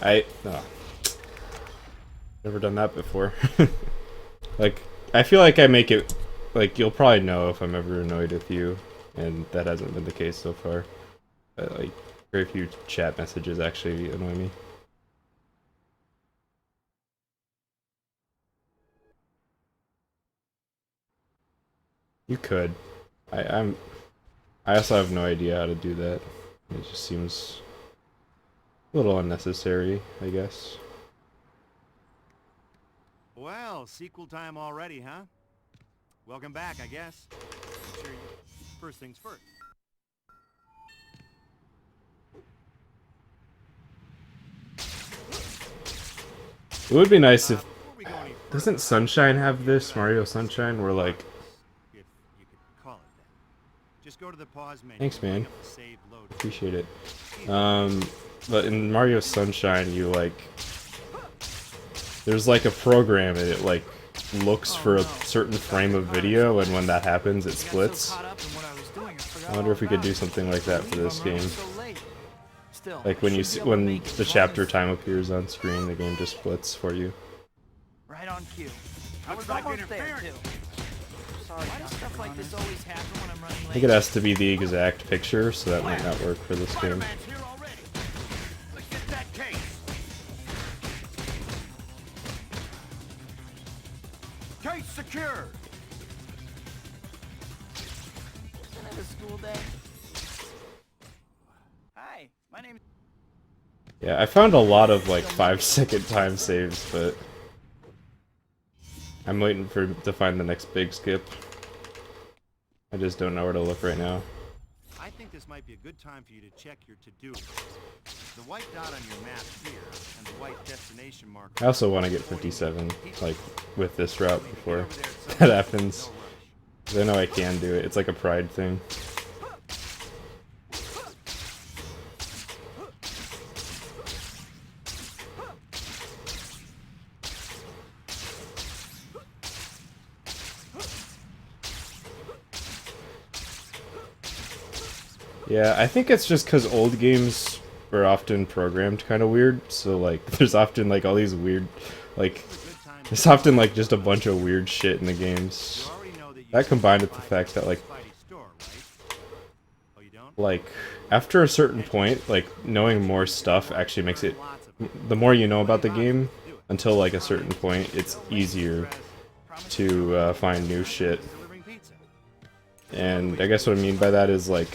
Never done that before. Like, I feel like I make it, like, you'll probably know if I'm ever annoyed with you, and that hasn't been the case so far. But, like, very few chat messages actually annoy me. You could. I also have no idea how to do that. It just seems a little unnecessary, I guess. Well, sequel time already, huh? Welcome back, I guess. Sure you... First things first. It would be nice if... Before we go any further, Doesn't Sunshine have this? Mario Sunshine? Where, like... if you could call it that. Just go to the pause menu. Thanks, man. Bring up the save load. Appreciate it. But in Mario Sunshine, you, like... There's, like, a program, and it, like, looks for a certain frame of video, and when that happens, it splits. I wonder if we could do something like that for this game. Like when you see, when the chapter time appears on screen, the game just splits for you. Right on cue. I was almost there too. Sorry, why does stuff like this always happen when I'm running late? I think it has to be the exact picture, so that might not work for this game. Case secure. Isn't it a school day? Hi, my name is... Yeah, I found a lot of like 5-second time saves, but I'm waiting to find the next big skip. I just don't know where to look right now. I think this might be a good time for you to check your to-do list. The white dot on your map here and the white destination marker. I also want to get 57, like, with this route before that happens. 'Cause I know I can do it. It's like a pride thing. Yeah, I think it's just because old games were often programmed kind of weird, so like there's often like all these weird, like there's often like just a bunch of weird shit in the games. That combined with the fact that like after a certain point, like knowing more stuff actually makes it, the more you know about the game until like a certain point, it's easier to find new shit. And I guess what I mean by that is like,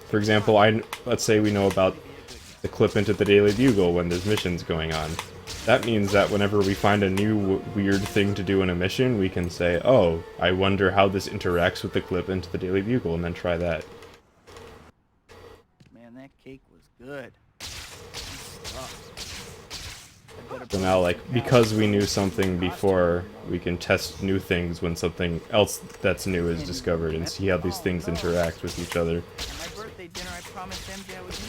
for example, let's say we know about the clip into the Daily Bugle when there's missions going on. That means that whenever we find a new weird thing to do in a mission, we can say, oh, I wonder how this interacts with the clip into the Daily Bugle, and then try that. Man, that cake was good. So now, like, because we knew something before, we can test new things when something else that's new is discovered and see how these things interact with each other.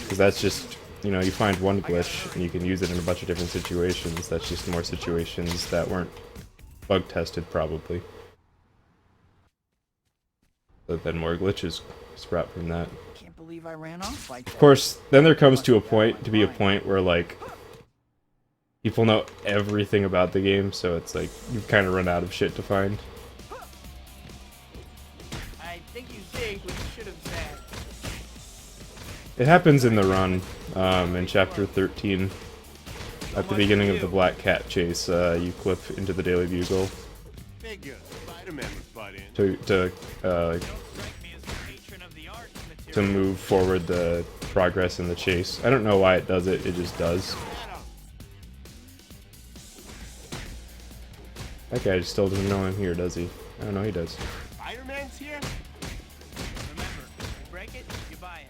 Because that's just, you know, you find one glitch and you can use it in a bunch of different situations. That's just more situations that weren't bug tested, probably. But then more glitches sprout from that. Can't believe I ran off like that. Of course, then there comes to a point where, like, people know everything about the game, so it's like, you've kind of run out of shit to find. I think you say what you should have said. It happens in the run, in chapter 13. At the beginning of the Black Cat chase, you clip into the Daily Bugle to move forward the progress in the chase. I don't know why it does it, it just does. That guy still doesn't know I'm here, does he? I don't know, he does. Spider-Man's here? Remember, you break it, you buy it.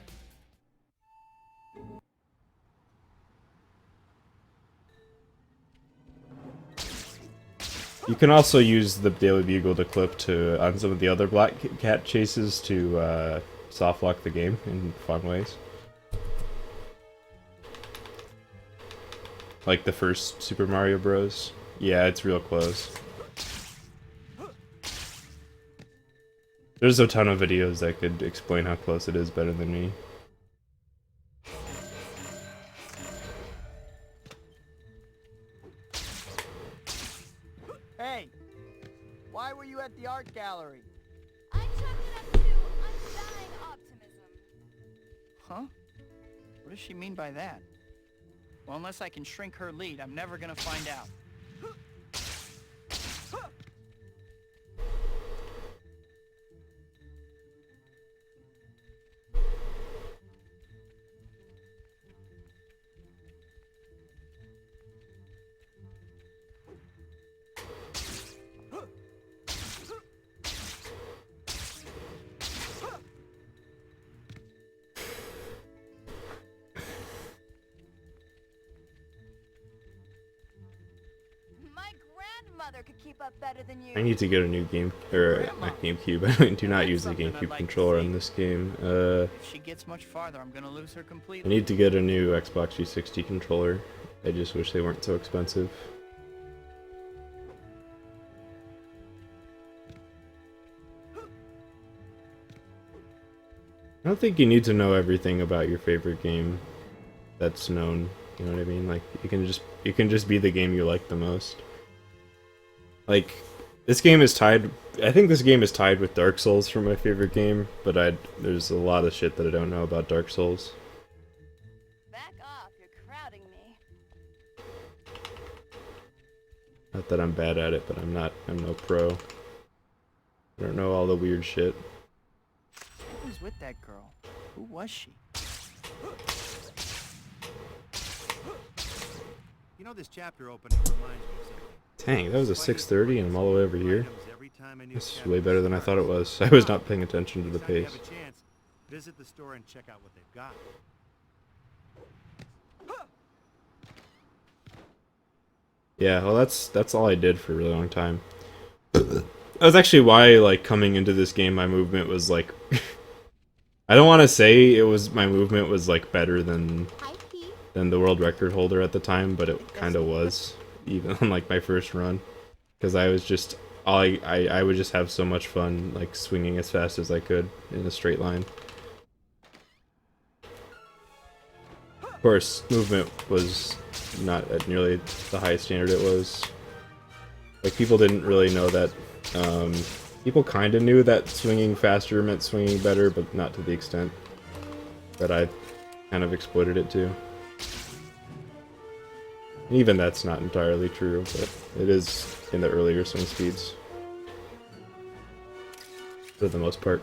You can also use the Daily Bugle to clip to on some of the other Black Cat chases to soft lock the game in fun ways. Like the first Super Mario Bros. Yeah, it's real close. There's a ton of videos that could explain how close it is better than me. were you at the art gallery? I chalked it up to undying optimism. Huh? What does she mean by that? Well, unless I can shrink her lead, I'm never gonna find out. My grandmother could keep up better than you. I need to get a new game, or not GameCube. I do not use the GameCube controller in this game. If she gets much farther, I'm gonna lose her I completely. need to get a new Xbox 360 controller. I just wish they weren't so expensive. I don't think you need to know everything about your favorite game that's known. You know what I mean? Like you can just be the game you like the most. Like this game is tied. I think this game is tied with Dark Souls for my favorite game, but there's a lot of shit that I don't know about Dark Souls. Back off, you're crowding me. Not that I'm bad at it, but I'm no pro. I don't know all the weird shit. Who was with that girl? Who was she? You know, this chapter opening reminds me of something. Dang, that was a 6:30 and I'm all the way over here. Items every time a new This is chapter way better than I thought it starts. was. I was not paying attention to the Next time you pace. have a chance, visit the store and check out what they've got. Yeah, well that's all I did for a really long time. That was actually why, like, coming into this game my movement was like I don't want to say my movement was like better than Hi, Pete. the world record holder at the time, but it kind of was, even on like my first run, because I was just I would just have so much fun like swinging as fast as I could in a straight line. Of course, movement was not at nearly the high standard it was. Like, people didn't really know that. People kind of knew that swinging faster meant swinging better, but not to the extent that I kind of exploited it to. Even that's not entirely true, but it is in the earlier swing speeds. For the most part.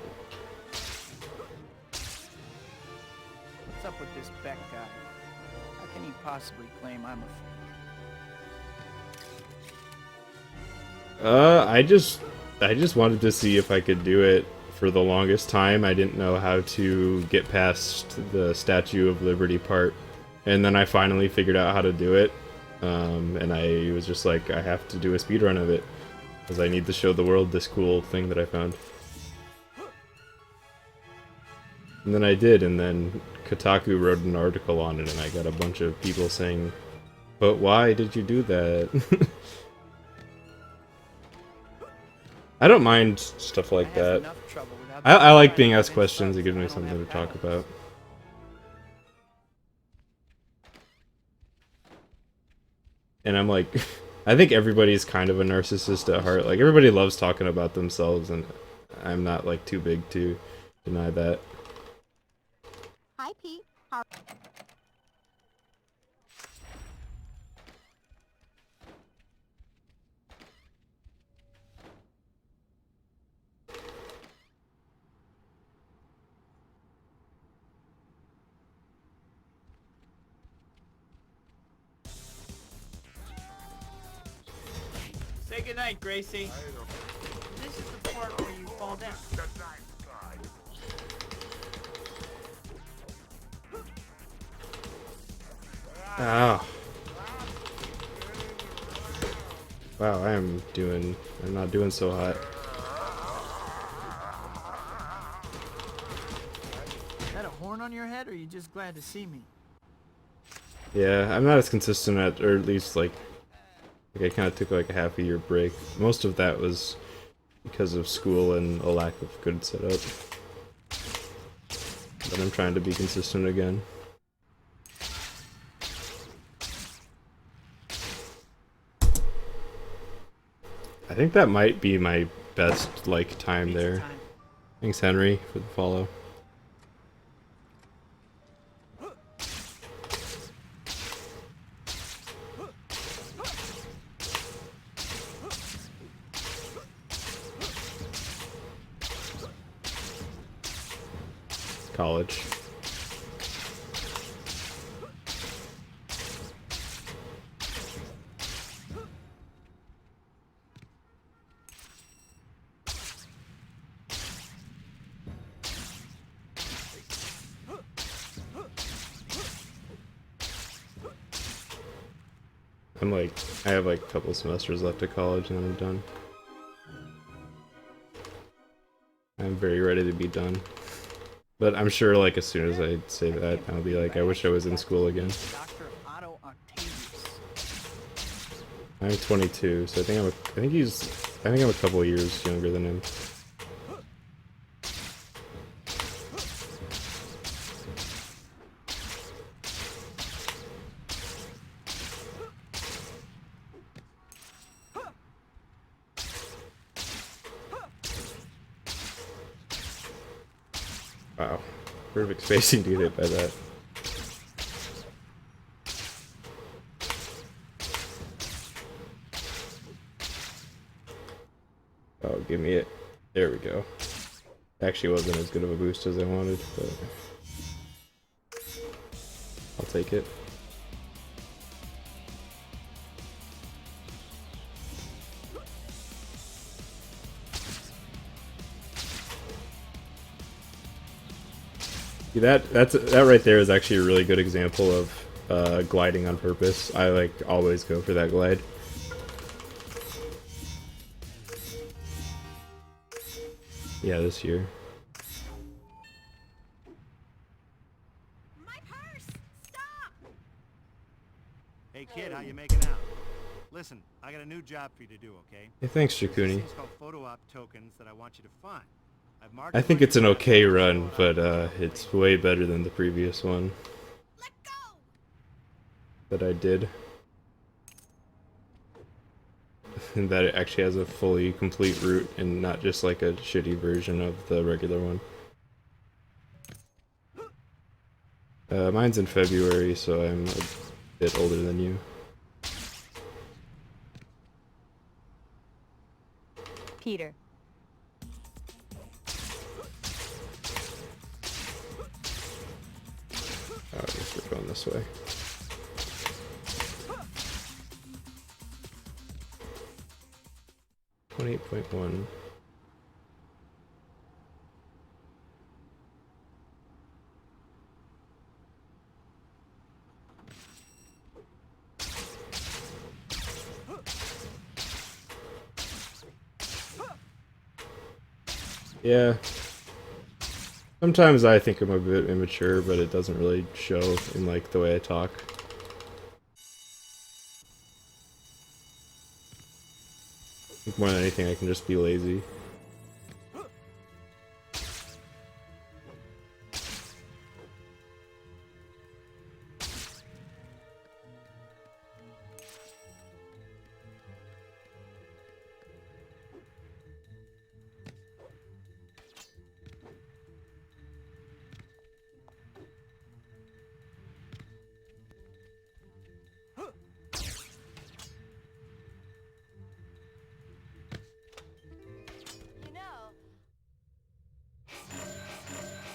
What's up with this Beck guy? How can he possibly claim I'm a I just wanted to see if I could do it. For the longest time, I didn't know how to get past the Statue of Liberty part. And then I finally figured out how to do it. And I was just like, I have to do a speedrun of it. Because I need to show the world this cool thing that I found. And then I did, and then Kotaku wrote an article on it, and I got a bunch of people saying, but why did you do that? I don't mind stuff like that. I like being asked questions. It gives me something to talk about. And I'm like, I think everybody's kind of a narcissist at heart. Like, everybody loves talking about themselves, and I'm not like too big to deny that. Hi, Pete. Say goodnight, Gracie. This is the part where you fall down. Ow. Wow, I'm not doing so hot. Is that a horn on your head, or are you just glad to see me? Yeah, I'm not as consistent or at least like I kind of took like a half a year break. Most of that was because of school and a lack of good setup. But I'm trying to be consistent again. I think that might be my best like time Pizza there. time. Thanks, Henry, for the follow. College. I have like a couple semesters left of college and then I'm done. I'm very ready to be done. But I'm sure like as soon as I say that, I'll be like, I wish I was in school again. Dr. Otto Octavius. I'm 22, so I think I'm a couple of years younger than him. Wow. Perfect spacing to get hit by that. Oh, give me it. There we go. Actually wasn't as good of a boost as I wanted, but I'll take it. See, that right there is actually a really good example of gliding on purpose. I like always go for that glide. Yeah, this year. My purse! Stop! Hey kid, how you making out? Listen, I got a new job for you to do, okay? Hey, thanks, These Jakuni. things called photo op tokens that I want you to find. I've marked I them think on it's an your okay map. run, but it's way better than the previous one Let go! that I did. And that it actually has a fully complete route and not just like a shitty version of the regular one. Mine's in February, so I'm a bit older than you. Peter. Oh, I guess we're going this way. .1. Yeah. Sometimes I think I'm a bit immature, but it doesn't really show in like the way I talk. I think more than anything I can just be lazy. You know,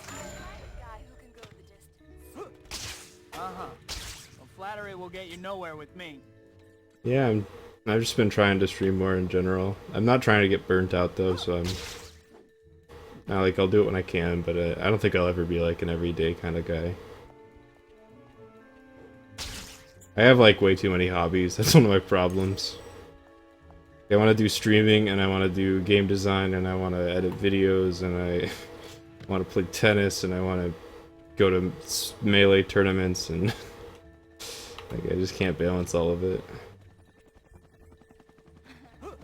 I like a guy who can go the distance. Uh-huh. Well, flattery will get you nowhere with me. Yeah, I've just been trying to stream more in general. I'm not trying to get burnt out though, so I'm not like I'll do it when I can, but I don't think I'll ever be like an everyday kind of guy. I have like way too many hobbies. That's one of my problems. I want to do streaming, and I want to do game design, and I want to edit videos, and I want to play tennis, and I want to go to Melee tournaments, and like I just can't balance all of it. Well,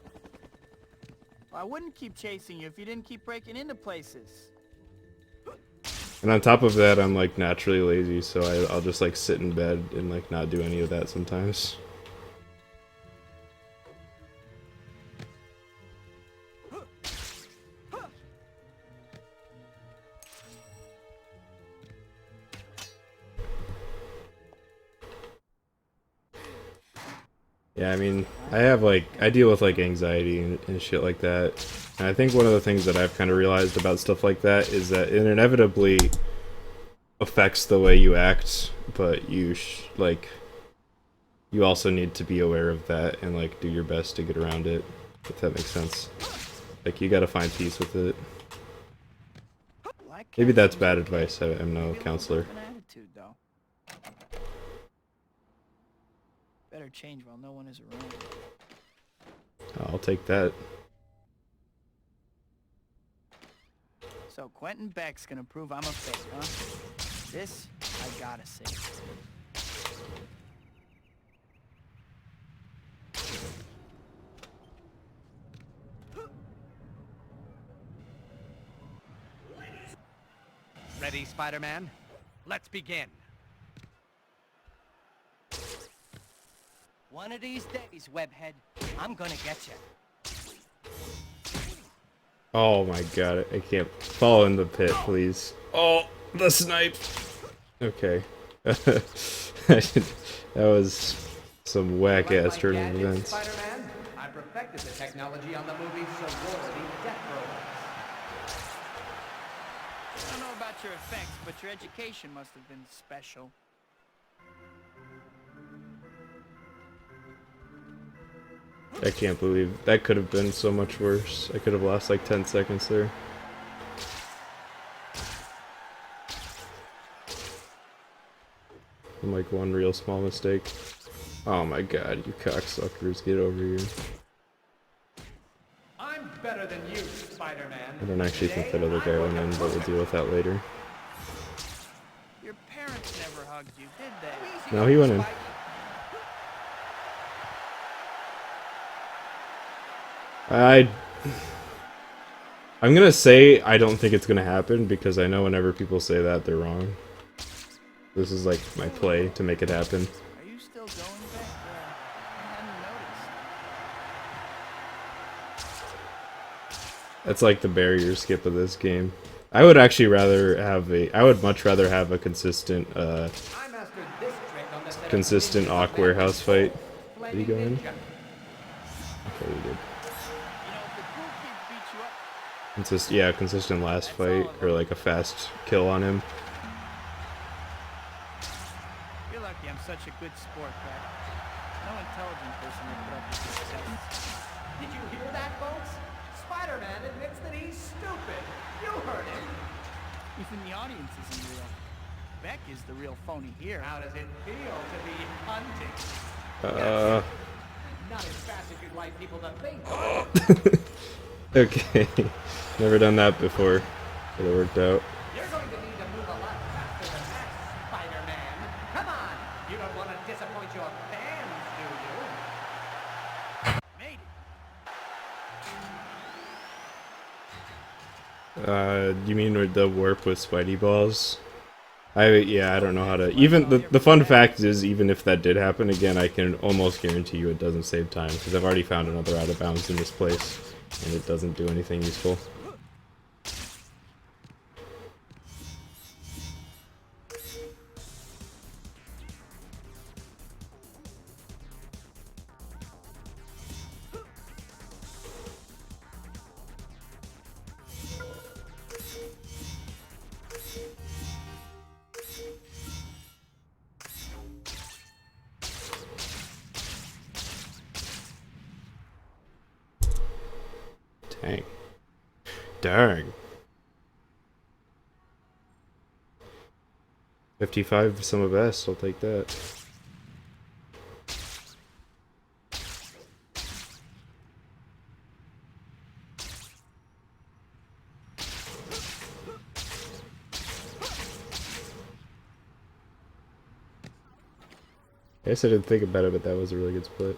I wouldn't keep chasing you if you didn't keep breaking into places. And on top of that, I'm like naturally lazy, so I'll just like sit in bed and like not do any of that sometimes. Yeah, I mean, I deal with like anxiety and shit like that. And I think one of the things that I've kind of realized about stuff like that is that it inevitably affects the way you act, but you also need to be aware of that and like do your best to get around it, if that makes sense. Like you gotta find peace with it. Black Maybe Cat that's seems bad okay. advice. I'm no Maybe a little counselor. bit of an attitude, though. Better change while no one is around. I'll take that. So Quentin Beck's gonna prove I'm a fake, huh? This I gotta see. Ready, Spider-Man? Let's begin. One of these days, Webhead, I'm gonna get you. Oh my god, I can't fall in the pit, please. Oh, the snipe! Okay. That was some whack-ass turn of events. Spider-Man? I perfected the technology on the movie Sorority Death Row. I don't know about your effects, but your education must have been special. I can't believe that could have been so much worse. I could have lost like 10 seconds there. From like one real small mistake. Oh my god, you cocksuckers, get over here. I'm better than you, Spider-Man. I don't actually think that other guy went in, but we'll deal with that later. Your parents never hugged you, did they? No, he went in. I'm gonna say I don't think it's gonna happen because I know whenever people say that, they're wrong. This is like my play to make it happen. Are you still going back there? I hadn't noticed. That's like the barrier skip of this game. I would actually rather have I would much rather have a consistent, I mastered this trick on the set of consistent Awk warehouse fight. Did he go in? Ninja. Okay, he did. You know, if the cool kids beat you up, Yeah, consistent last fight, or like a fast kill on him. you're lucky I'm such a good sport, Beck. No intelligent person would put up with this success. Did you hear that, folks? Spider-Man admits that he's stupid. You heard him. Even the audience isn't real. Beck is the real phony here. How does it feel to be hunting? Not as fast as you'd like people to think. Okay. Never done that before, but it worked out. You're going to need to move a lot faster than that, Spider-Man. Come on! You don't want to disappoint your fans, do you? Made it. You mean with the warp with Spidey balls? Yeah, I don't know how to. Even the fun fact is, even if that did happen again, I can almost guarantee you it doesn't save time because I've already found another out of bounds in this place, and it doesn't do anything useful. Dang. Darn. 55 some of best, I'll take that. I guess I didn't think about it, but that was a really good split.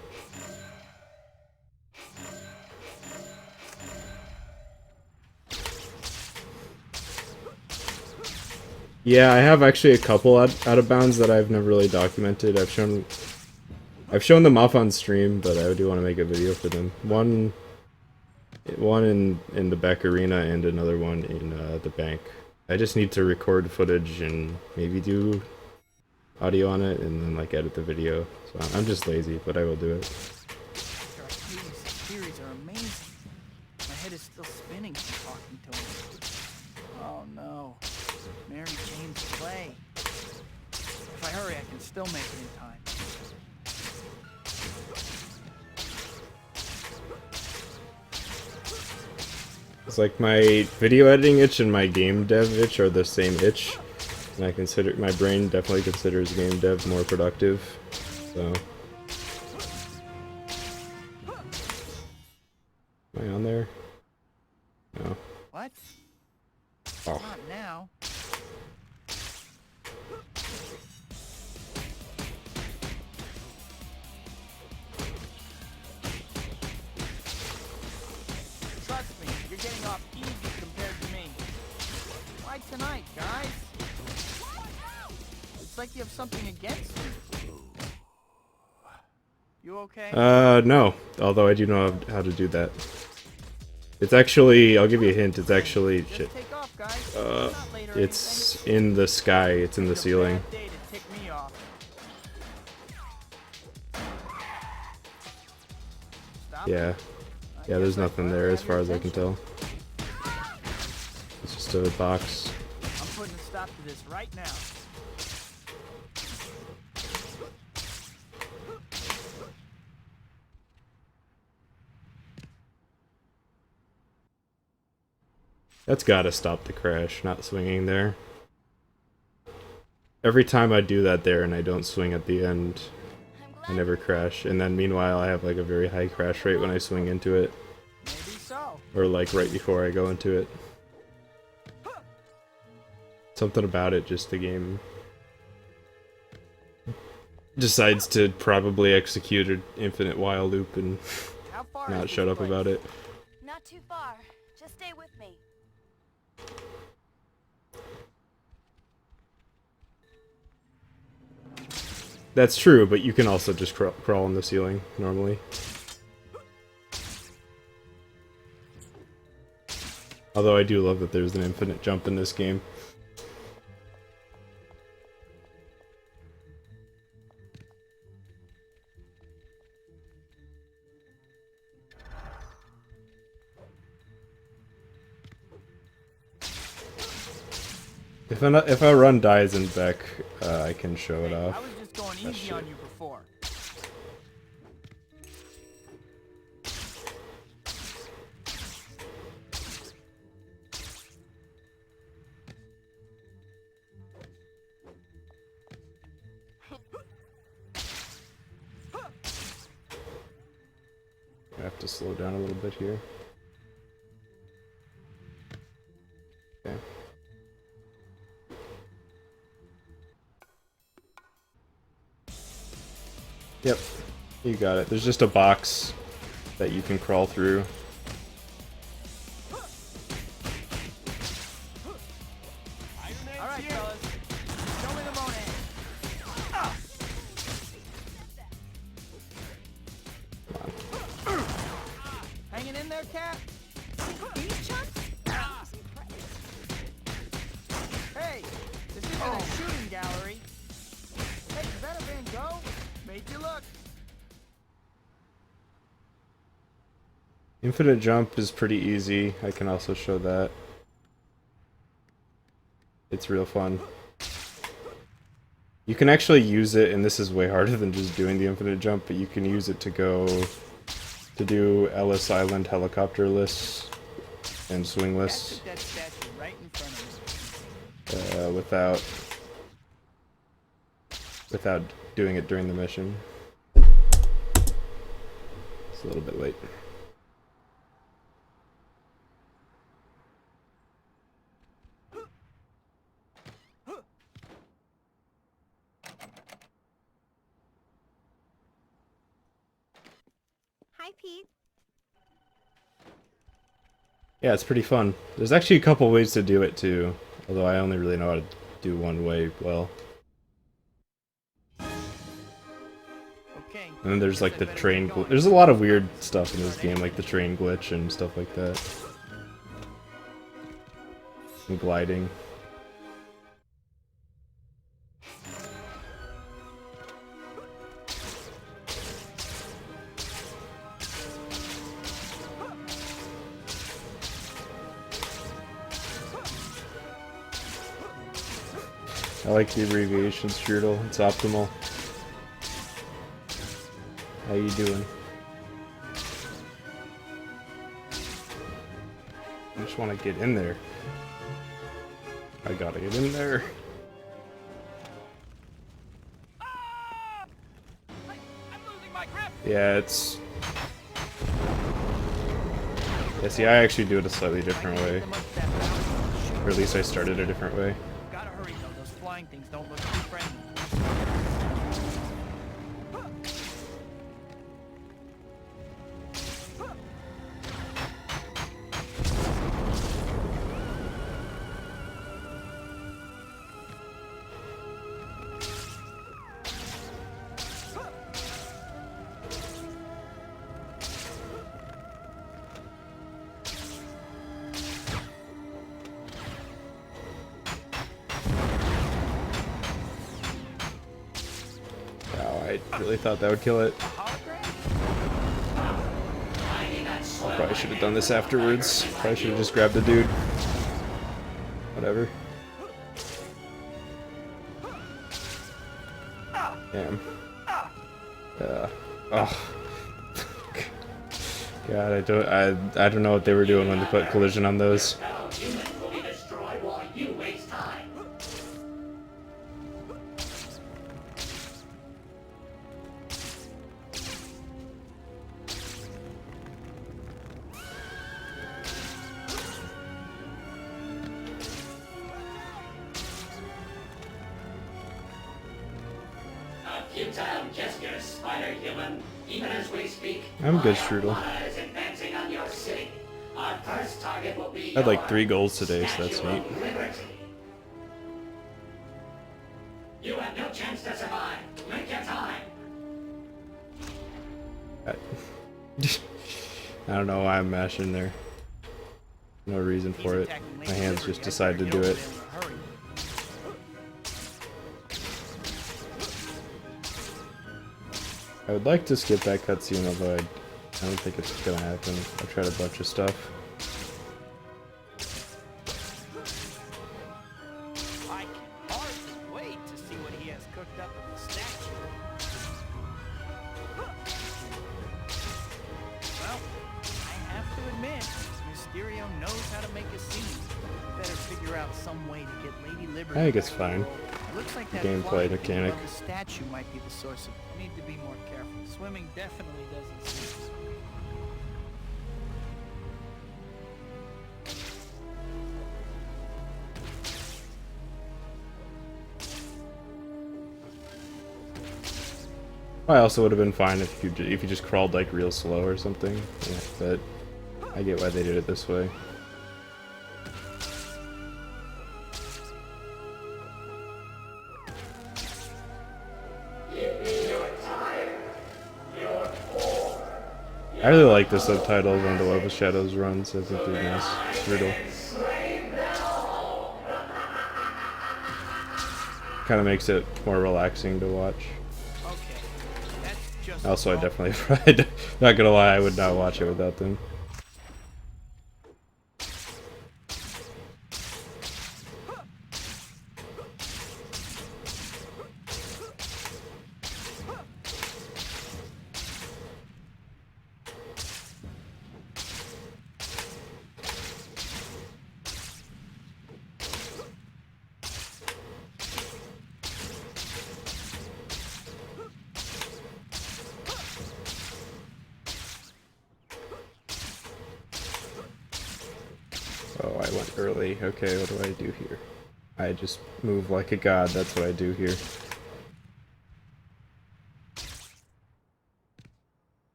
Yeah, I have actually a couple out of bounds that I've never really documented. I've shown them off on stream, but I do want to make a video for them. One in the Beck Arena and another one in the bank. I just need to record footage and maybe do audio on it and then like edit the video. So I'm just lazy, but I will do it. After I hear these theories are amazing. My head is still spinning from talking to him. Oh no. Mary Jane's play. If I hurry, I can still make it in time. It's like my video editing itch and my game dev itch are the same itch. And I consider, my brain definitely considers game dev more productive. So. Am I on there? No. What? Oh. Not now. Trust me, you're getting off easy compared to me. Why tonight, guys? It's like you have something against me. You okay? No. Although I do know how to do that. It's actually, I'll give you a hint, it's actually, Just shit. take off, guys. Not late or It's in the sky, it's in the anything. ceiling. Bad day to tick me off. Stop. Yeah. I Yeah, there's guess I nothing finally there as have far your as I can attention. tell. It's just a box. I'm putting a stop to this right now. That's gotta stop the crash, not swinging there. Every time I do that there and I don't swing at the end, I'm I glad never crash. And then meanwhile I have like a very high crash rate when I swing into it. Maybe so. Or like right before I go into it. Something about it, just the game decides to probably execute an infinite while loop and How far not is shut this up place? about it. Not too far. Just stay with me. That's true, but you can also just crawl on the ceiling normally. Although I do love that there's an infinite jump in this game. If a run dies in Beck, I can show it Hey, I off. was just going That easy on shit. you before. I have to slow down a little bit here. Okay. Yep, you got it. There's just a box that you can crawl through. All right, fellas. Show me the Monet. Hanging in there, cat? Hey, this isn't a shooting gallery. Hey, is that a Van Gogh? Made you look. Infinite jump is pretty easy. I can also show that. It's real fun. You can actually use it, and this is way harder than just doing the infinite jump, but you can use it to go to do Ellis Island helicopter lists and swing That's lists the dead statue right in front of me. without doing it during the mission. It's a little bit late. Hi, Pete. Yeah, it's pretty fun. There's actually a couple ways to do it too, although I only really know how to do one way well. Okay. And then there's guess like I the better train get glitch. going. There's a lot of weird stuff in this game, like the train glitch and stuff like that. And gliding. I like the abbreviation, Strudel. It's optimal. How you doing? I just want to get in there. I gotta get in there. I'm losing my grip. Yeah, it's... Yeah, see, I actually do it a slightly different way. Or at least I started a different way. Gotta hurry though, those flying things don't look too friendly. Wow, I really thought that would kill it. I probably should have done this afterwards. Probably should have just grabbed the dude. Whatever. Damn. Oh. God, I don't know what they were doing when they put collision on those. Futile gesture, Spider-Human. Even as we speak, I'm good, Strudel. is advancing on your city. Our first target will be I had like your 3 goals today, so that's Statue neat. of Liberty. You have no chance to survive. Make your time. I don't know why I'm mashing there. No reason for it. My hands just decide to do it. I would like to skip that cutscene, although I don't think it's gonna happen. I've tried a bunch of stuff. I can hardly wait to see what he has cooked up at the statue. Well, I have to admit, Mysterio knows how to make a scene. Better figure out some way to get Lady Liberty. I think it's fine. Looks like that Gameplay flying thing mechanic. above the statue might be the source of. Need to be more careful. Swimming definitely doesn't seem. I also would have been fine if you just crawled like real slow or something. Yeah, but I get why they did it this way. I really like the subtitles on the Web of Shadows runs. I think they're nice. Riddle. Kind of makes it more relaxing to watch. Okay, that's just. Also, I definitely, not gonna lie, I would not watch it without them. Oh, I went early. Okay, what do I do here? I just move like a god, that's what I do here.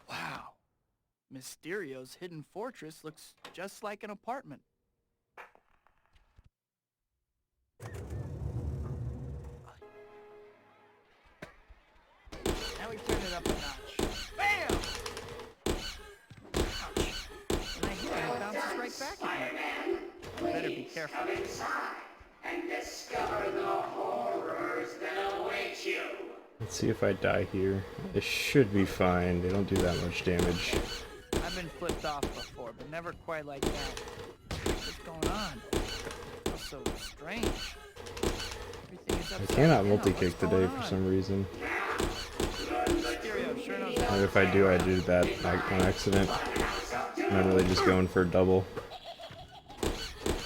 Wow. Mysterio's hidden fortress looks just like an apartment. Now we turn it up a notch. Bam! Ouch. And I hit it, it bounces right back at me. Better be careful. And discover the horrors that await you. Let's see if I die here. It should be fine. They don't do that much damage. I've been flipped off before, but never quite like that. What's going on? Feels so strange. I cannot multi-kick today for some reason. Stereo sure knows how And if I do, I do that on accident. I'm not really just going for a double.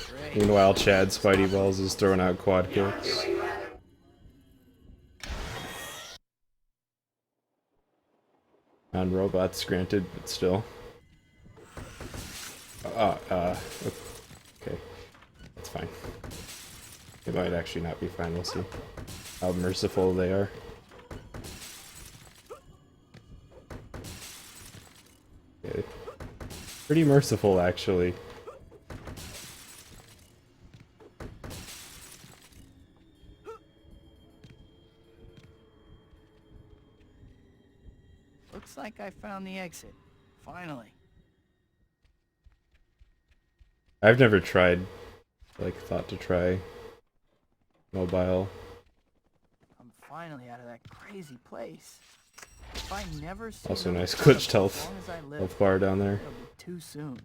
great. Meanwhile, Chad Spidey Balls is throwing out quad kicks. On robots, granted, but still. Okay. That's fine. It might actually not be fine, we'll see how merciful they are. Okay. Pretty merciful, actually. Looks like I found the exit. Finally. I've never tried, like, thought to try mobile. I'm finally out of that crazy place. If I never see Also another nice carnival glitched as health, long as I live, health bar down there. it'll be too soon.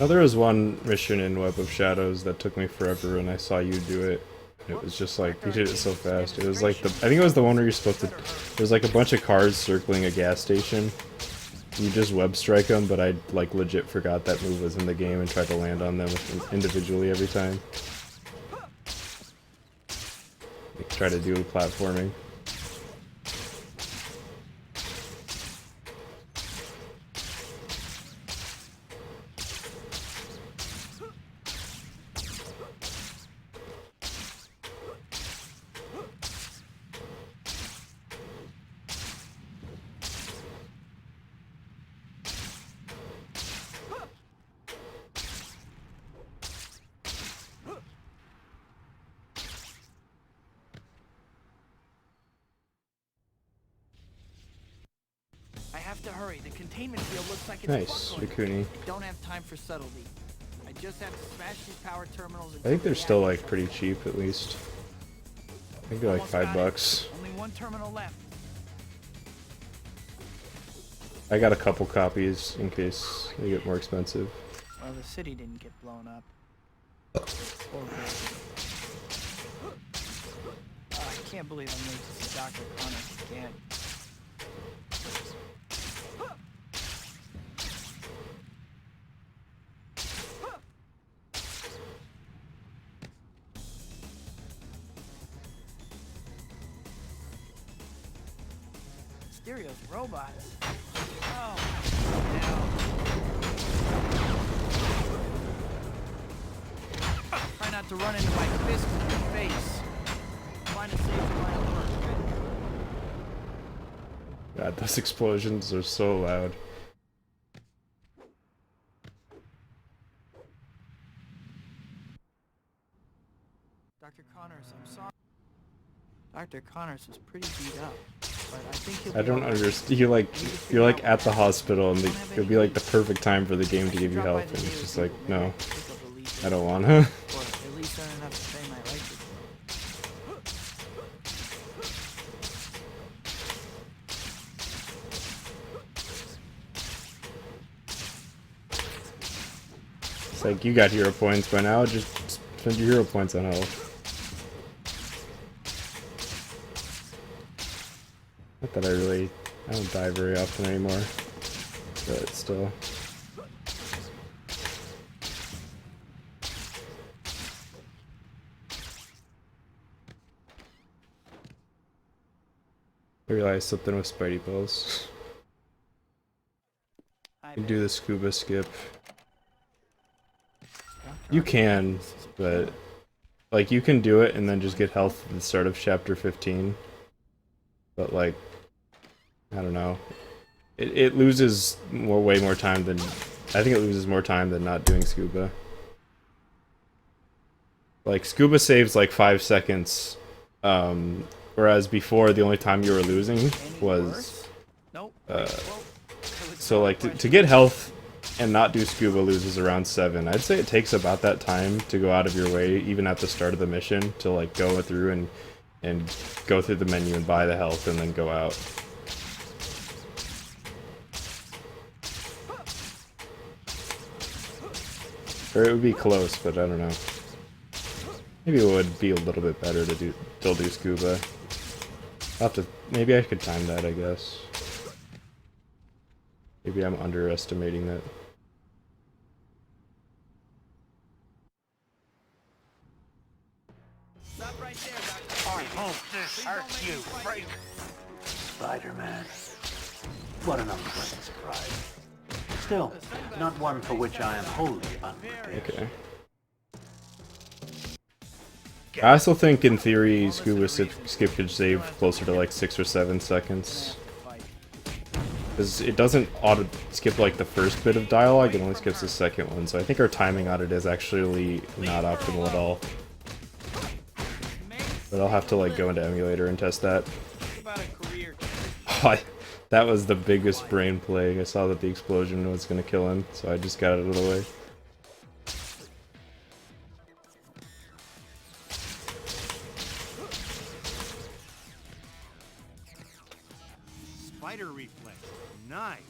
Now there was one mission in Web of Shadows that took me forever, and I saw you do it. And it was just like, you did it so fast. It was like the, I think it was the one where you're supposed to, there's like a bunch of cars circling a gas station. You just web strike them, but I like legit forgot that move was in the game and tried to land on them individually every time. Like, try to do platforming. I have to hurry. The containment field looks like it's Nice, buckling. Rikuni. I don't have time for subtlety. I just have to smash these power terminals. I think they're still like pretty cheap at least. I think they're like $5. Only one terminal left. I got a couple copies in case they get more expensive. Well, the city didn't get blown up. Or I can't believe I'm late to see Dr. Connors again. Stereo's robots. Oh, no. Try not to run into my fist in your face. Find a safe for my own work. God, those explosions are so loud. Dr. Connors, I'm sorry. Dr. Connors was pretty beat up, but I think he'll I be don't all right. understand. You're like at the hospital, and it'll be like the perfect time for the game to give you help, and it's just like, no, I don't wanna. Or at least earn enough to pay my electric bill. It's like, you got hero points by now, just spend your hero points on health. Not that I don't die very often anymore, but still. I realized something with Spidey Balls. You can do the scuba skip. You can, but like you can do it and then just get health at the start of chapter 15. But like, I don't know. It loses way more time than, I think it loses more time than not doing scuba. Like scuba saves like 5 seconds, whereas before the only time you were losing Any was worse? Nope. Whoa. so like to get health and not do scuba loses around 7. I'd say it takes about that time to go out of your way, even at the start of the mission, to like go through and go through the menu and buy the health and then go out. Or it would be close, but I don't know. Maybe it would be a little bit better to still do scuba. I'll have to, maybe I could time that, I guess. Maybe I'm underestimating that. Stop right there, Dr. I hope this hurts you, Frank. Spider-Man. What an unpleasant surprise. Still, not one for which I am wholly unprepared. Okay. I also think in theory scuba skip could save closer to like 6 or 7 seconds. Because it doesn't auto skip like the first bit of dialogue, it only skips the second one, so I think our timing on it is actually not optimal at all. But I'll have to like go into emulator and test that. About a career. That was the biggest brain play. I saw that the explosion was gonna kill him, so I just got it out of the way. Spider reflex. Nice.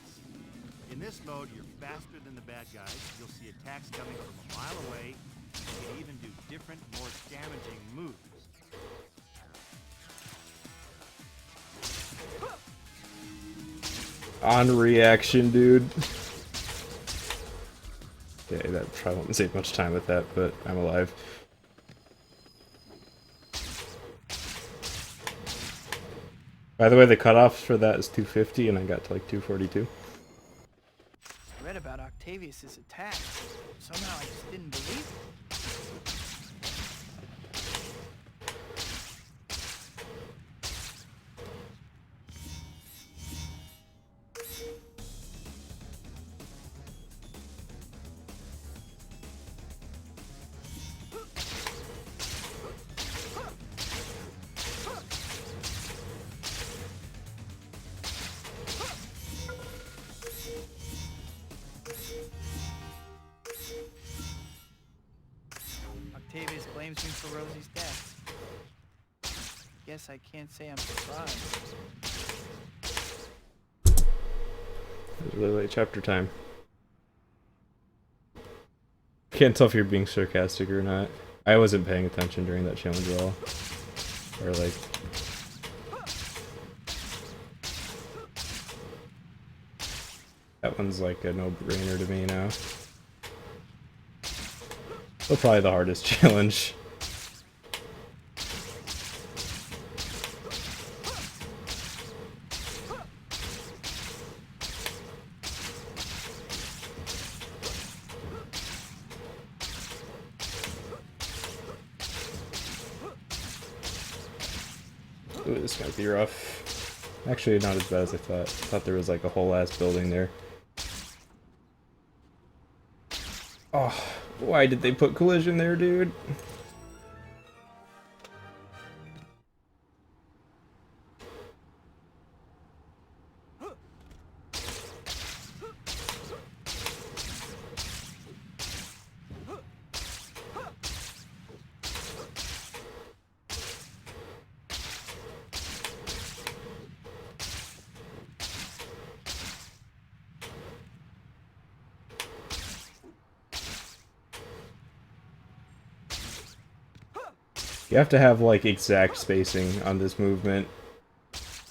In this mode, you're faster than the bad guys. You'll see attacks coming from a mile away. You can even do different, more damaging moves. On reaction, dude. Okay, that probably won't save much time with that, but I'm alive. By the way, the cutoff for that is 250, and I got to like 242. I read about Octavius's attack. Somehow I just didn't believe it. Octavius blames me for Rosie's death. Guess I can't say I'm surprised. It's really late chapter time. Can't tell if you're being sarcastic or not. I wasn't paying attention during that challenge at all. Or like... That one's like a no-brainer to me now. Still probably the hardest challenge. Ooh, this might be rough. Actually, not as bad as I thought. I thought there was like a whole ass building there. Oh, why did they put collision there, dude? You have to have like exact spacing on this movement.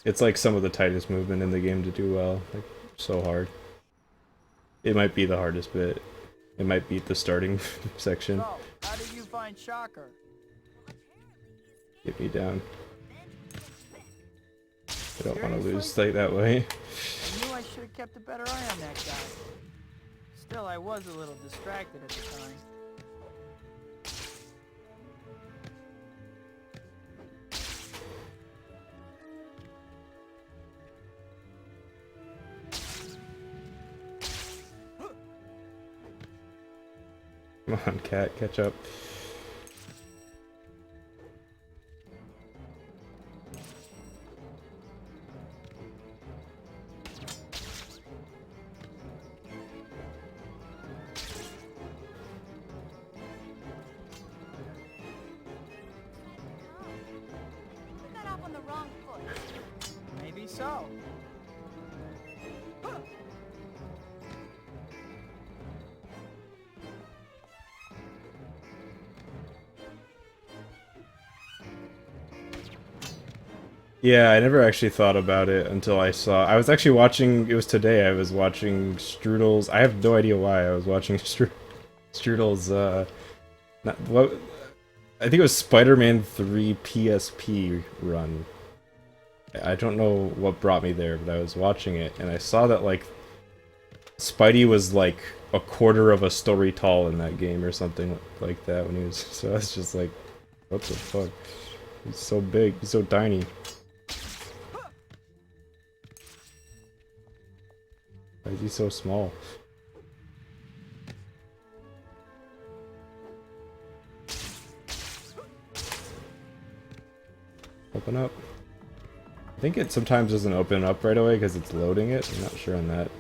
It's like some of the tightest movement in the game to do well. Like, so hard. It might be the hardest bit. It might beat the starting section. So, how did you find Shocker? Get me down. I don't want to lose like that way. I knew I should have kept a better eye on that guy. Still, I was a little distracted at the time. Come on, cat, catch up. We got off on the wrong foot. Maybe so. Yeah, I never actually thought about it until I saw. I was actually watching. It was today. I was watching Strudel's. I have no idea why I was watching Strudel's. Not what. I think it was Spider-Man 3 PSP run. I don't know what brought me there, but I was watching it and I saw that like Spidey was like a quarter of a story tall in that game or something like that when he was. So I was just like, what the fuck? He's so big. He's so tiny. Why is he so small? Open up. I think it sometimes doesn't open up right away because it's loading it. I'm not sure on that.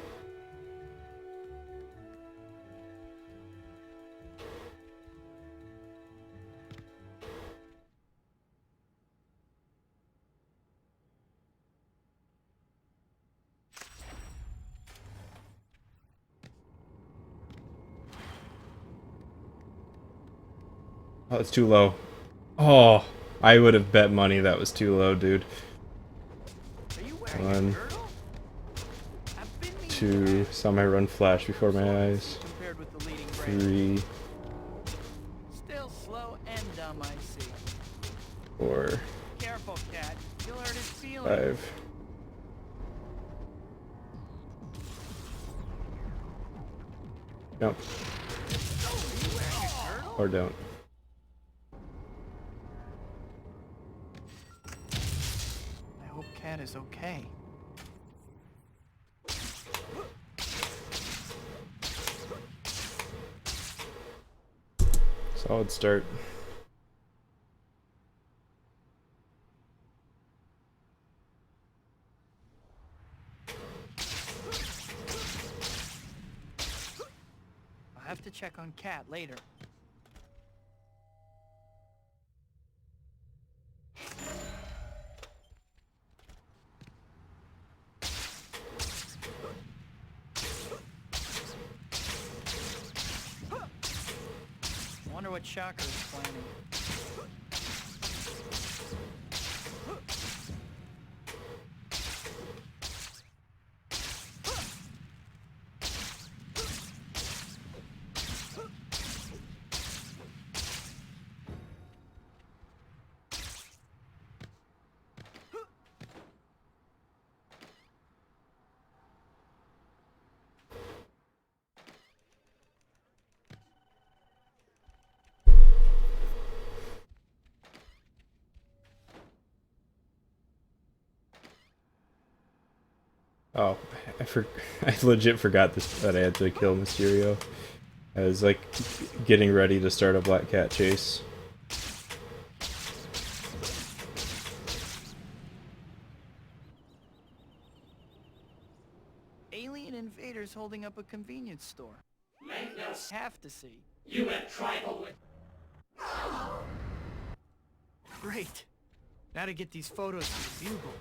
Oh, it's too low. Oh, I would have bet money that was too low, dude. Are you wearing a One, girdle? I've been meaning to two, ask. saw my run flash before my eyes. Compared with the leading brand. 3, Still slow and dumb, I see. 4, Careful, cat. You'll hurt his feelings. 5. Jump. Or don't. I hope Cat is okay. Solid start. I'll have to check on Cat later. Wonder what Shocker is planning. Oh, I legit forgot that I had to kill Mysterio. I was like getting ready to start a Black Cat chase. Alien invaders holding up a convenience store. Have to see. You have tribal with... Great. Now to get these photos to the Bugle.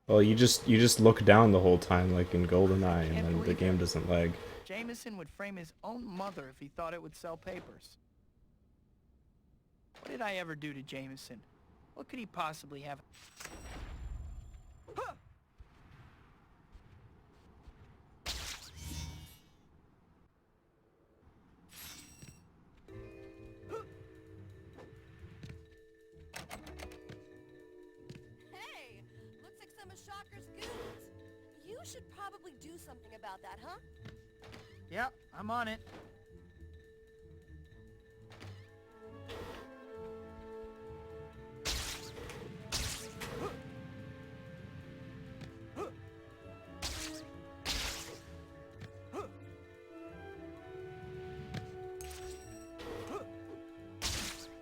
Well, you just look down the whole time like in GoldenEye, and Can't then the believe game it. doesn't lag. Jameson would frame his own mother if he thought it would sell papers. What did I ever do to Jameson? What could he possibly have? Huh! Hey, looks something about that, huh? Yep, I'm on it.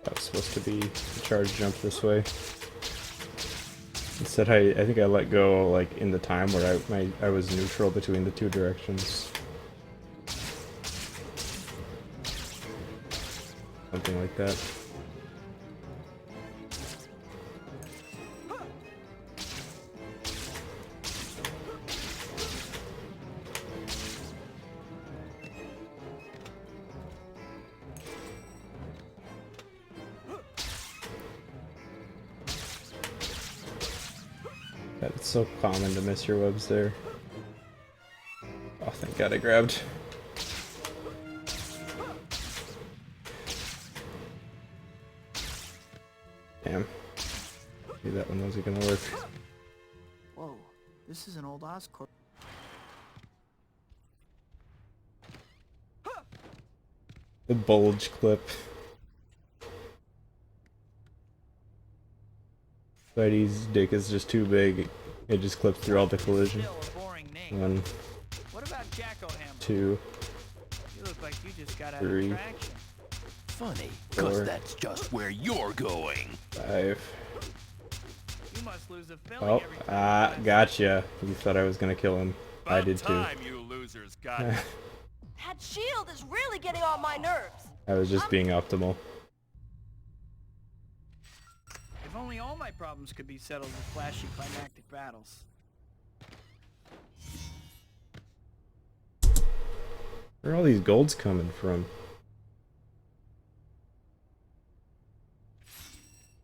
That was supposed to be the charge jump this way. Instead, I think I let go like in the time where I was neutral between the two directions. Something like that. God, it's so common to miss your webs there. Oh, thank God I grabbed. Damn. Maybe that one wasn't gonna work. Whoa, this is an old Oscorp. The bulge clip. Spidey's dick is just too big. It just clips through all the collision. Still a boring name. 1, What about Jacko Hammer? 2, You look like you just got out of 3. traction. Funny, 4, cause that's just where you're going. 5. You must lose a filling Oh, every time. gotcha. You thought I was gonna kill him. I did too. you losers got it. That shield is really getting on my nerves. I was just being optimal. If only all my problems could be settled with flashy climactic battles. Where are all these golds coming from?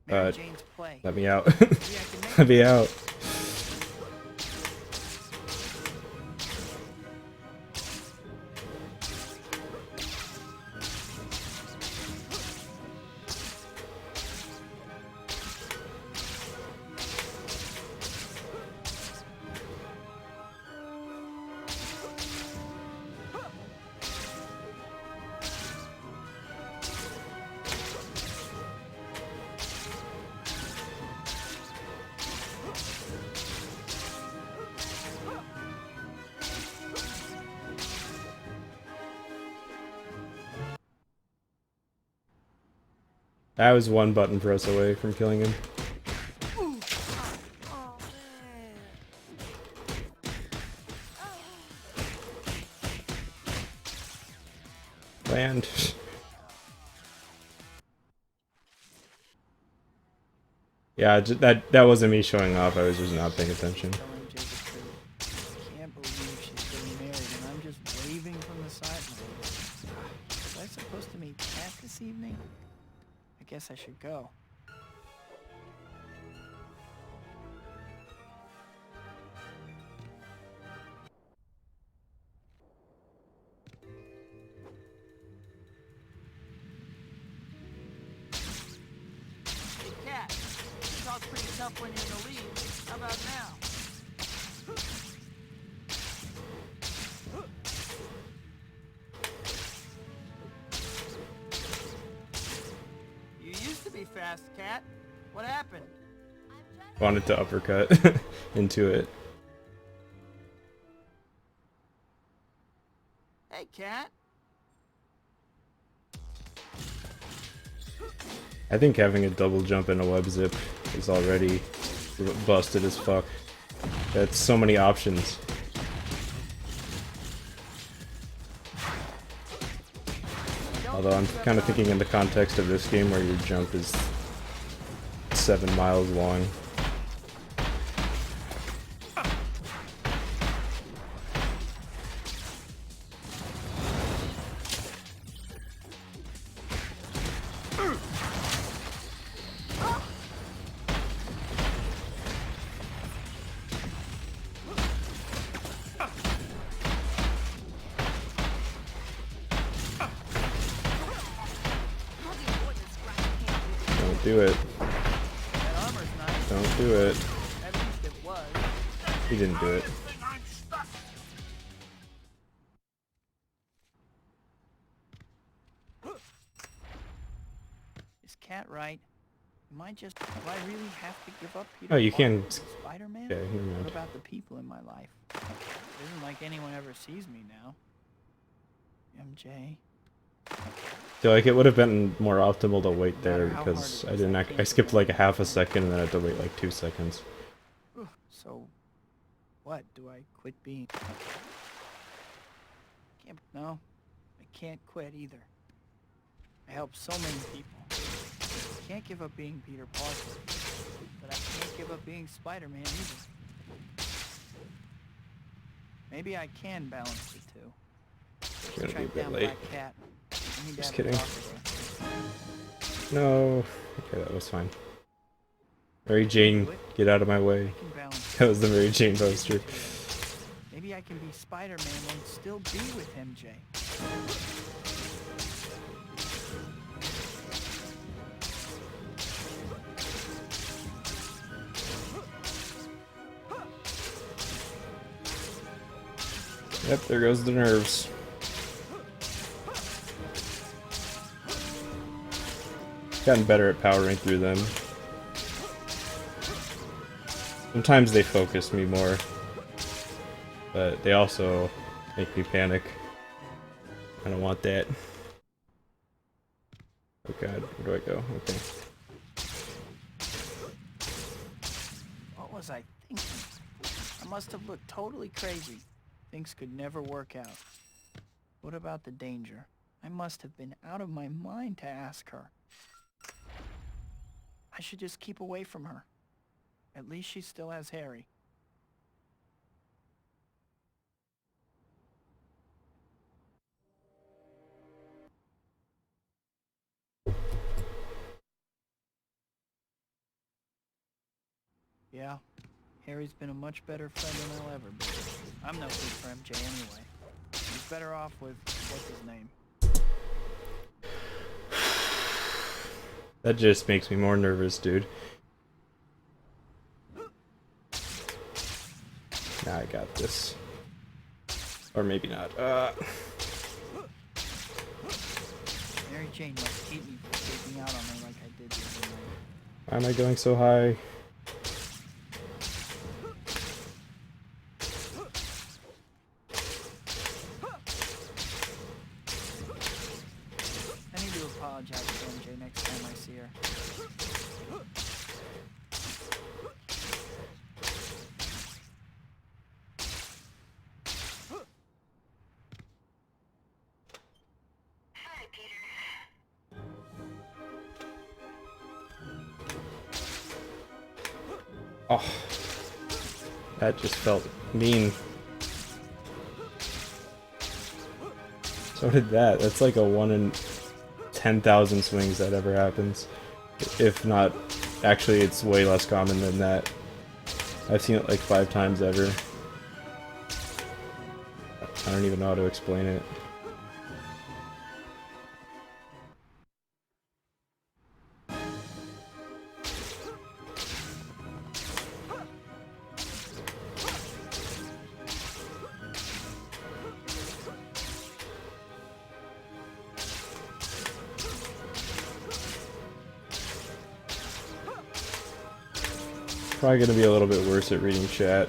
Mary Jane's play. Let me out. Maybe I can make Let me out. I was one button press away from killing him. Oh, man. Land. Yeah, that wasn't me showing off. I was just not paying attention. telling Jacob True. I can't believe she's getting married and I'm just waving from the sidelines. Was I supposed to meet Kat this evening? I guess I should go. Hey, Kat. You talk pretty tough when you're in the lead. How about now? You used to be fast, Kat. What happened? Wanted to uppercut into it. Hey, Kat. I think having a double jump and a web zip is already busted as fuck. That's so many options. Although I'm kind of thinking in the context of this game where your jump is 7 miles long. Don't do it. That armor's nice. Don't do it. At least it was. He didn't do it. cat right. Am I just... Do I really have to give up Peter Oh, you Parker can- to Spider-Man? Okay, never mind. What about the people in my life? It isn't like anyone ever sees me now. MJ. I feel like it would have been more optimal to wait No matter there how because hard I it is, didn't. I can't I skipped like a prevent half a second and then I had to wait like 2 seconds. So, what? Do I quit being... No, I can't quit either. I help so many people. I can't give up being Peter Parker, but I can't give up being Spider-Man either. Maybe I can balance the two. You're gonna be a Track bit down late. Black Cat. I need to Just have a kidding. talk with her. No. Okay, that was fine. Mary Jane, get out of my way. I can balance That was the Mary Jane poster. Maybe I can be Spider-Man and still be with MJ. Yep, there goes the nerves. Gotten better at powering through them. Sometimes they focus me more, but they also make me panic. I don't want that. Oh god, where do I go? Okay. What was I thinking? I must have looked totally crazy. Things could never work out. What about the danger? I must have been out of my mind to ask her. I should just keep away from her. At least she still has Harry. Yeah, Harry's been a much better friend than I'll ever be. I'm no good for MJ anyway. He's better off with, what's his name? That just makes me more nervous, dude. Nah, I got this. Or maybe not. Mary Jane must hate me for taking out on her like I did the other night. Why am I going so high? I need to apologize to MJ next time I see her. Hi, Peter. Oh, that just felt mean. So did that. That's like a 1 in 10,000 swings that ever happens. If not, actually it's way less common than that. I've seen it like 5 times ever. I don't even know how to explain it. Probably gonna be a little bit worse at reading chat.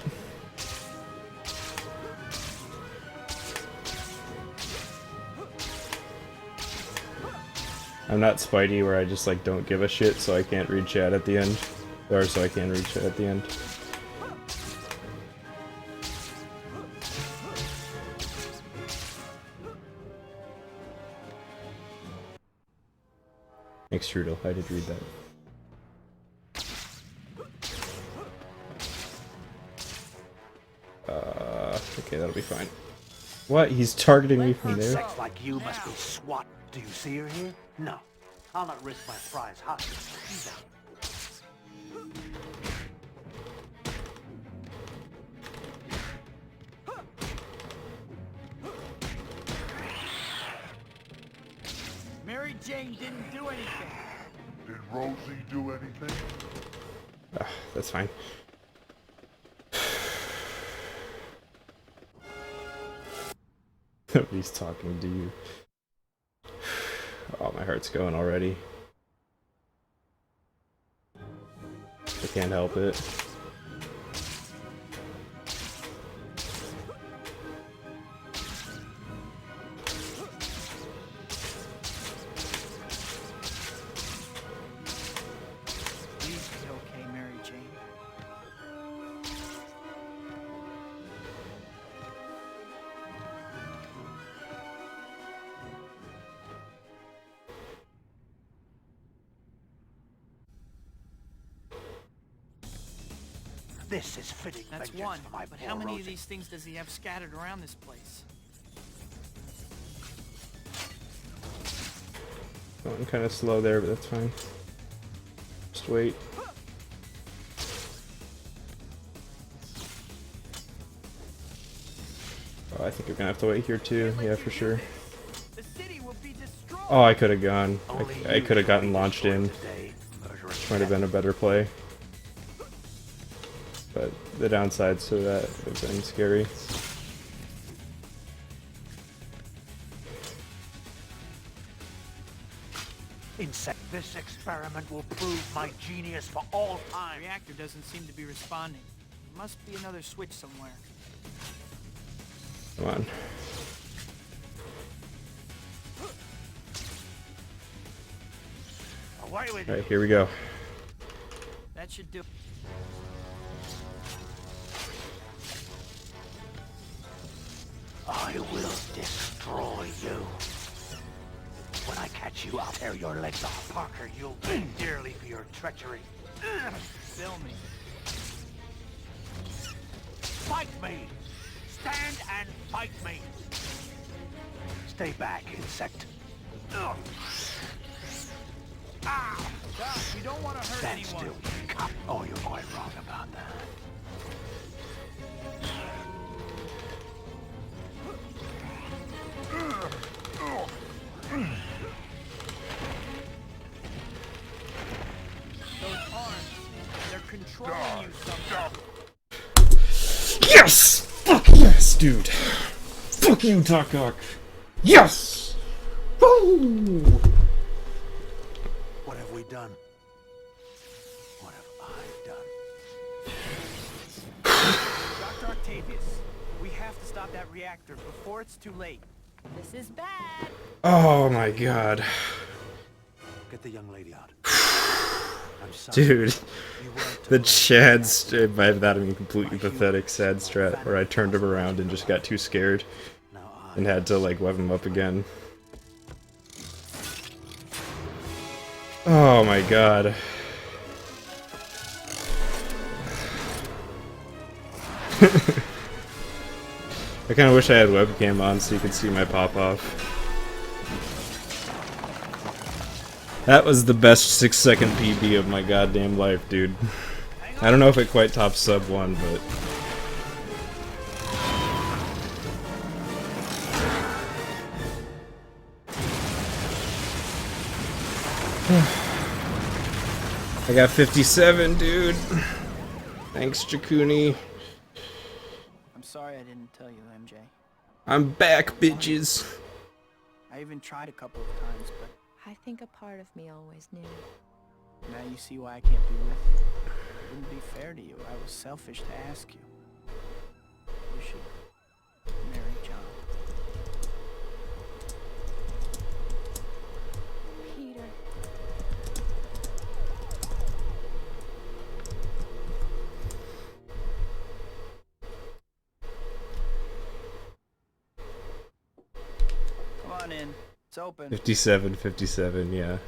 I'm not Spidey where I just like don't give a shit so I can't read chat at the end. Or so I can read chat at the end. Thanks, Strudel. I did read that. Okay, that'll be fine. What? He's targeting me from there? Insects like you must be SWAT. Do you see her here? No. I'll not risk my prize hostage. She's out. Mary Jane didn't do anything. Did Rosie do anything? That's fine. Nobody's talking to you. Oh, my heart's going already. Can't help it. Please be okay, Mary Jane. This is fitting That's vengeance one, for my but poor how many Rosie. of these things does he have scattered around this place? Going kind of slow there, but that's fine. Just wait. Oh, I think you're gonna have to wait here too. Yeah, for sure. The city will be destroyed. Oh, I could have gone. Only I you could have shall gotten be launched in. destroyed today, murderous Might have been a better play. But the downside's to that would have been scary. insect. This experiment will prove my genius for all The time. reactor doesn't seem to be responding. Must be another switch somewhere. Come on. Away with Alright, you. here we go. That should do. I will destroy you. When I catch you, I'll tear your legs off. Parker, you'll pay dearly for your treachery. Fill me. Fight me! Stand and fight me! Stay back, insect. Ugh. Ah! Doc, you don't want to hurt Stand anyone. still, you cop. Oh, you're quite wrong about that. Those arms, they're controlling you somehow. Yes! Fuck yes, dude! Fuck you, Doc Ock! Yes! Woo! What have we done? What have I done? Dr. Octavius, we have to stop that reactor before it's too late. This is bad. Oh my god. Get the young lady out. I'm sorry. Dude. You weren't The to Chad, by that I mean completely pathetic sad strat where I turned him around and just got too scared blame. Now and had to like web him up again. Oh my god. I kinda wish I had webcam on so you could see my pop off. That was the best 6-second PB of my goddamn life, dude. I don't know if it quite tops sub 1, but... I got 57, dude. Thanks, Jakuni. I'm sorry I didn't tell you, MJ. I'm back, bitches. I even tried a couple of times, but I think a part of me always knew. now you see why I can't be with you. It wouldn't be fair to you. I was selfish to ask you. You should marry John. Peter. Come on in. It's open. 57, 57, yeah.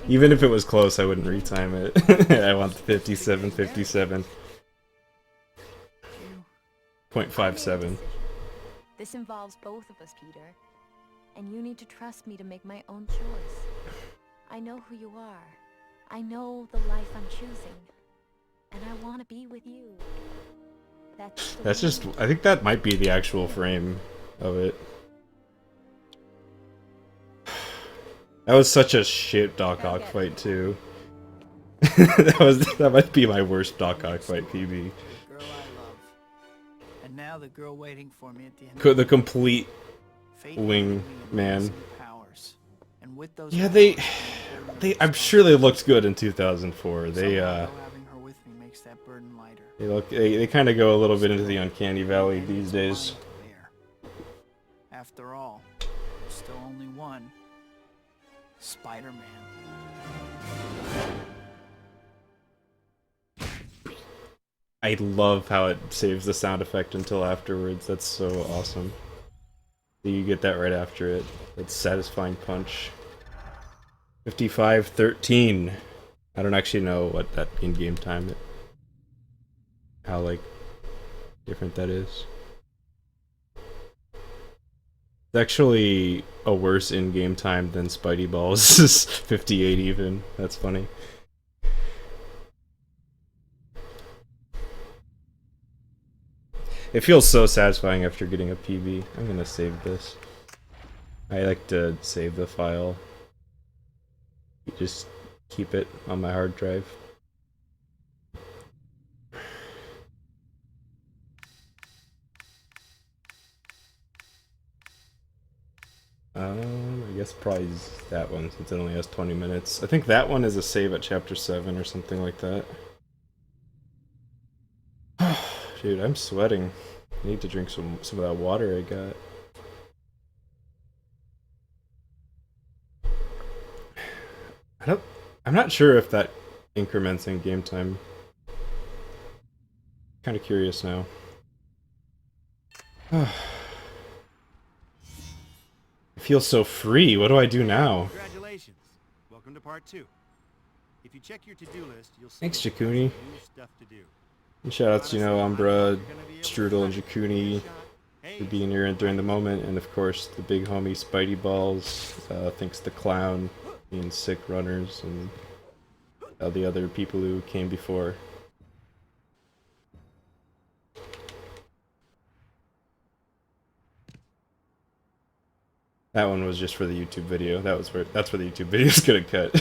Even if it was close, I wouldn't retime it. I want the 57, 57. I made a 0.57. decision. This involves both of us, Peter. And you need to trust me to make my own choice. I know who you are. I know the life I'm choosing. And I want to be with you. That's just, I think that might be the actual frame of it. That was such a shit Doc Ock fight too. that might be my worst Doc Ock fight PB. The girl I love. And now the girl waiting for me at the end. The complete Fate wing gave me man. amazing powers. And with those Yeah, powers, I'm sure they looked good in 2004. They Somehow, though, having her with me makes that burden lighter. they kind of go a little bit into the uncanny valley these days. There. After all, there's still only one. Spider-Man. I love how it saves the sound effect until afterwards. That's so awesome. You get that right after it. That satisfying punch. 55-13. I don't actually know what that in-game time, how like different that is. It's actually a worse in-game time than Spidey Balls. Is 58 even. That's funny. It feels so satisfying after getting a PB. I'm gonna save this. I like to save the file. Just keep it on my hard drive. I guess probably that one since it only has 20 minutes. I think that one is a save at chapter 7 or something like that. Dude, I'm sweating. I need to drink some of that water I got. I'm not sure if that increments in game time. Kind of curious now. I feel so free. What do I do now? Congratulations. Welcome to part 2. If you check your to-do list, you'll see Thanks, that Jakuni. there's new stuff to do. And shoutouts, you know, Umbra, Strudel, and Jakuni for being here during the moment, and of course the big homie Spidey Balls. Thanks to Clown, being sick runners, and all the other people who came before. That one was just for the YouTube video. That's where the YouTube video is gonna cut.